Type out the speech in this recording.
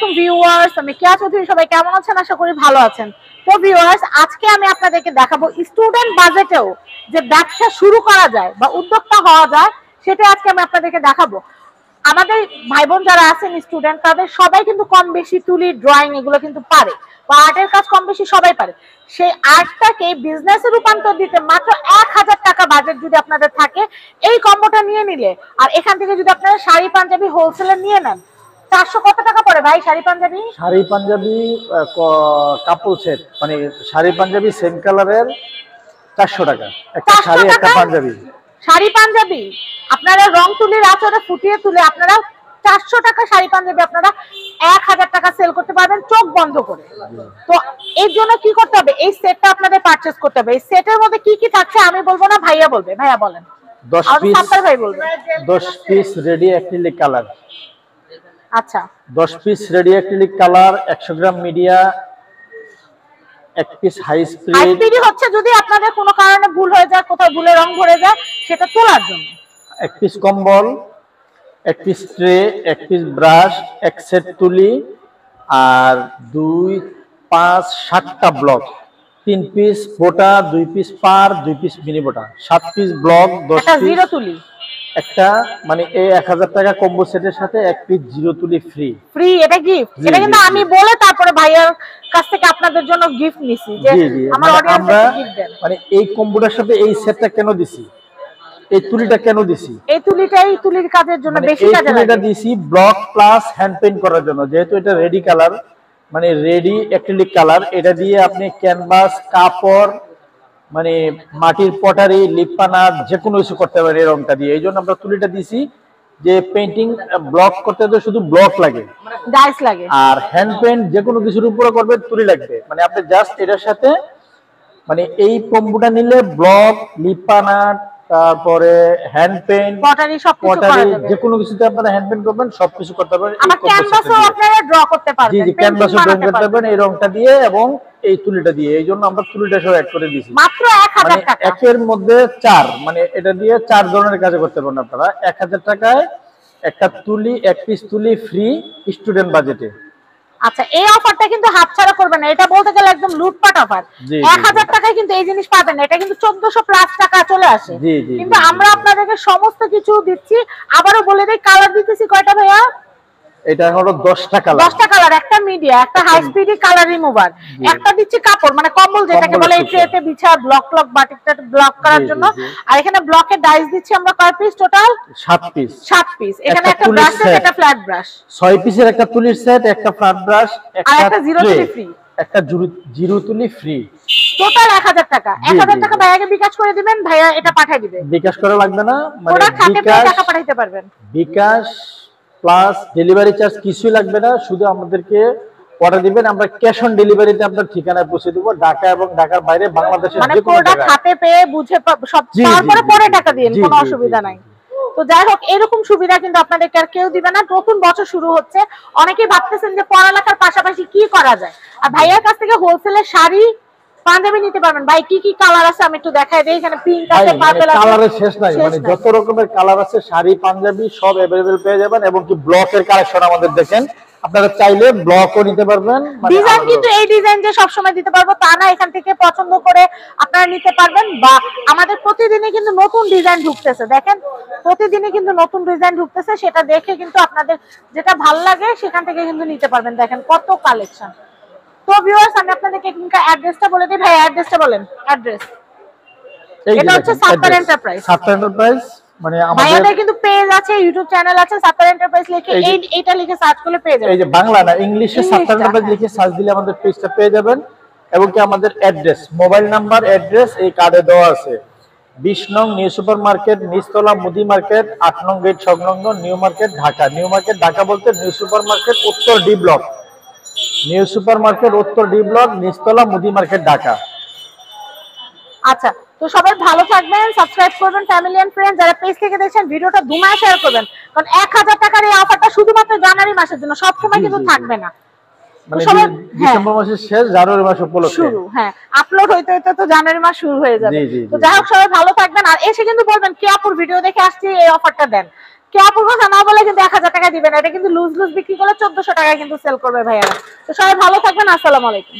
আলাইকুম ভিউয়ার্স, আমি কেয়া চৌধুরী। সবাই কেমন আছেন? আশা করি ভালো আছেন। তো ভিউয়ার্স, আজকে আমি আপনাদেরকে দেখাবো স্টুডেন্ট বাজেটেও যে ব্যবসা শুরু করা যায় বা উদ্যোক্তা হওয়া যায়, সেটা আজকে আমি আপনাদেরকে দেখাবো। আমাদের ভাই বোন যারা আছেন স্টুডেন্ট, তাদের সবাই কিন্তু কম বেশি তুলি, ড্রয়িং এগুলো কিন্তু পারে, বা আর্টের কাজ কম বেশি সবাই পারে। সেই আর্টটাকে বিজনেসে রূপান্তর দিতে মাত্র 1000 টাকা বাজেট যদি আপনাদের থাকে, এই কম্বোটা নিয়ে নিলে, আর এখান থেকে যদি আপনারা শাড়ি পাঞ্জাবি হোলসেলে নিয়ে নেন, 400 কত টাকা পড়ে ভাই শাড়ি পাঞ্জাবি? শাড়ি পাঞ্জাবি কাপল সেট, মানে শাড়ি পাঞ্জাবি সেম কালারের 400 টাকা একটা শাড়ি, একটা পাঞ্জাবি। শাড়ি পাঞ্জাবি আপনারা রং তুলির আঁচড়ে ফুটিয়ে তুলে আপনারা 400 টাকা শাড়ি পাঞ্জাবি আপনারা 1000 টাকা সেল করতে পারবেন চোখ বন্ধ করে। তো এর জন্য কি করতে হবে? এই সেটটা আপনাদের পারচেজ করতে হবে। এই সেটের মধ্যে কি কি থাকছে আমি বলবো না, ভাইয়া বলবে। ভাইয়া বলেন। 10 পিস রেডি অ্যাক্রিলিক কালার। আচ্ছা, 10 পিস রেডি অ্যাক্রিলিক কালার, 100 গ্রাম মিডিয়া, 1 পিস হাই স্পিড হচ্ছে যদি আপনাদের কোনো কারণে ভুল হয়ে যায়, কোথাও ভুলে রং ভরে যায়, সেটা তোলার জন্য। 1 পিস কম্বল, 1 piece tray, 1 piece brush, 1 set তুলি, আর 2, 5, 7টা ব্লক, 3 পিস বোটা, 2 পিস পার, 2 পিস মিনি বোটা, 7 পিস ব্লক, 10 পিস জিরো তুলি একটা, মানে এই 1000 টাকা কম্বো সেটের সাথে 1 পিস জিরো তুলি ফ্রি। এটা গিফট। এটা কিন্তু আমি বলে তারপরে ভাইয়ার কাছ থেকে আপনাদের জন্য গিফট নিছি, যে আমার অডিয়েন্সকে গিফট দেন। মানে এই কম্বোটার সাথে এই সেটটা কেন দিছি, এই তুলিটা কেন দিছি? এই তুলির কাজের জন্য বেশি কাজে লাগে। এই তুলিটা দিছি ব্লক প্লাস হ্যান্ড পেইন্ট করার জন্য, যেহেতু এটা রেডি কালার, মানে রেডি অ্যাক্রিলিক কালার। এটা দিয়ে আপনি ক্যানভাস, কাপড়, মানে মাটির পটারি, লিপানা, যে কোনো কিছু করতে পারেন এই রংটা দিয়ে। এই জন্য আমরা তুলিটা দিছি, যে পেইন্টিং ব্লক করতে তো শুধু ব্লক লাগে, ডাইস লাগে, আর হ্যান্ড পেইন্ট যে কোনো কিছুর উপরে করবে তুলি লাগবে। মানে আপনি জাস্ট এটার সাথে, মানে এই কম্বোটা নিলে ব্লক, লিপানা, তারপরে হ্যান্ড পেইন্ট, পটারি, সবকিছু করা যাবে। যে কোনো কিছুতে আপনারা হ্যান্ড পেইন্ট করবেন, সবকিছু করতে পারবেন। আমার ক্যানভাসও আপনারা ড্র করতে পারবেন। জি, ক্যানভাসও ড্র করতে পারবেন এই রংটা দিয়ে এবং এই তুলিটা দিয়ে। এই জন্য আমরা তুলিটা সহ অ্যাড করে দিয়েছি মাত্র 1000 টাকা। একের মধ্যে 4, মানে এটা দিয়ে 4 ধরনের কাজ করতে পারবেন আপনারা 1000 টাকায়। একটা তুলি, 1 পিস তুলি ফ্রি স্টুডেন্ট বাজেটে। আচ্ছা, এই অফারটা কিন্তু হাতছাড়া করবেন না। এটা বলতে গেলে একদম লুটপাট অফার। 1000 টাকায় কিন্তু এই জিনিস পাবেন না। এটা কিন্তু 1400 প্লাস টাকা চলে আসে। কিন্তু আমরা আপনাদেরকে সমস্ত কিছু দিচ্ছি। আবারও বলে দেই, কালার দিতেছি কয়টা ভাইয়া? এটা হলো 10টা কালার। 10টা কালার, একটা মিডিয়া, একটা হাই স্পিড কালার রিমুভার, একটা দিচ্ছি কাপড় মানে কম্বল যেটাকে বলে, এই ট্রেতে বিছা ব্লক বাটিকটা ব্লক করার জন্য। আর এখানে ব্লকের ডাইস দিচ্ছি আমরা কয় পিস? Total 7 piece. 7 পিস। এখানে একটা ব্রাশ সেট, একটা ফ্ল্যাট ব্রাশ, 6 পিসের একটা তুলির সেট, একটা ফ্ল্যাট ব্রাশ, একটা জিরো তুলি ফ্রি, একটা জিরো তুলি ফ্রি। টোটাল 1000 টাকা। 1000 টাকা ভাইয়াকে বিকাশ করে দিবেন, ভাইয়া এটা পাঠিয়ে দিবে। বিকাশ করা লাগবে না, মানে বিকাশ টাকা পাঠাইতে পারবেন। বিকাশ প্লাস ডেলিভারি চার্জ কিছুই লাগবে না, শুধু আমাদেরকে অর্ডার দিবেন, আমরা ক্যাশ অন ডেলিভারিতে আপনার ঠিকানায় পৌঁছে দেব, ঢাকা এবং ঢাকার বাইরে বাংলাদেশের যে কোনো জায়গায়। মানে হাতে পেয়ে বুঝে সব তারপরে পরে টাকা দিন, কোনো অসুবিধা নাই। তো যাই হোক, এরকম সুবিধা কিন্তু আপনাদেরকে আর কেউ দিবে না। নতুন বছর শুরু হচ্ছে, অনেকেই ভাবতেছেন যে পড়ালেখার পাশাপাশি কি করা যায়। আর ভাইয়ার কাছ থেকে হোলসেলে শাড়ি পাঞ্জাবি নিতে পারবেন। ভাই কি কি কালার আছে আমি একটু দেখাই দেই। এখানে পিঙ্ক আছে, পার্পল আছে, কালারের শেষ নাই, মানে যত রকমের কালার আছে শাড়ি পাঞ্জাবি সব अवेलेबल পেয়ে যাবেন। এবং কি ব্লকের কালেকশন আমাদের দেখেন, আপনারা চাইলে ব্লকও নিতে পারবেন। ডিজাইন কিন্তু এই ডিজাইন যে সব সময় দিতে পারবো তা না, এখান থেকে পছন্দ করে আপনারা নিতে পারবেন। বা আমাদের প্রতিদিনই কিন্তু নতুন ডিজাইন ঢুকতেছে, দেখেন প্রতিদিনই কিন্তু নতুন ডিজাইন ঢুকতেছে, সেটা দেখে কিন্তু আপনাদের যেটা ভালো লাগে সেখান থেকে কিন্তু নিতে পারবেন। দেখেন কত কালেকশন। তো ভিউয়ার্স, আমি আপনাদেরকে এখানকার অ্যাড্রেসটা বলে দিই। ভাই অ্যাড্রেসটা বলেন। অ্যাড্রেস এটা হচ্ছে সাত্তার এন্টারপ্রাইজ। সাত্তার এন্টারপ্রাইজ মানে আমাদের কিন্তু পেজ আছে, ইউটিউব চ্যানেল আছে। সাত্তার এন্টারপ্রাইজ লিখে এইটা লিখে সার্চ করলে পেয়ে যাবেন। এই যে বাংলা না ইংলিশে সাত্তার এন্টারপ্রাইজ লিখে সার্চ দিলে আমাদের পেজটা পেয়ে যাবেন। এবং কি আমাদের অ্যাড্রেস, মোবাইল নাম্বার, অ্যাড্রেস এই কার্ডে দেওয়া আছে। 20 নং নিউ সুপার মার্কেট, নিচতলা মুদি মার্কেট, 8 নং গেট সংলগ্ন, new market Dhaka. New market Dhaka বলতে নিউ সুপার মার্কেট উত্তর D block, new super market উত্তর ডি ব্লক, নিচতলা মুদি মার্কেট ঢাকা। আচ্ছা, তো সবাই ভালো থাকবেন, সাবস্ক্রাইব করবেন, ফ্যামিলি এন্ড ফ্রেন্ড যারা পেজ থেকে দেখছেন ভিডিওটা দুমায় শেয়ার করবেন, কারণ 1000 টাকার এই অফারটা শুধুমাত্র জানুয়ারি মাসের জন্য, সব সময় কিন্তু থাকবে না। মানে ডিসেম্বর মাসের শেষ, জানুয়ারি মাস উপলক্ষে শুরু। হ্যাঁ, আপলোড হইতে হইতে তো জানুয়ারি মাস শুরু হয়ে যাবে। তো যাই হোক, সবাই ভালো থাকবেন। আর এসে কিন্তু বলবেন কে আপুর ভিডিও দেখে আসছি, এই অফারটা দেন। কেয়াপুর কথা না বলে কিন্তু 1000 টাকা দিবেন, এটা কিন্তু লুজ লুজ বিক্রি করলে 1400 টাকা কিন্তু সেল করবে ভাইয়ারা। তো সবাই ভালো থাকবেন, আসসালামু আলাইকুম।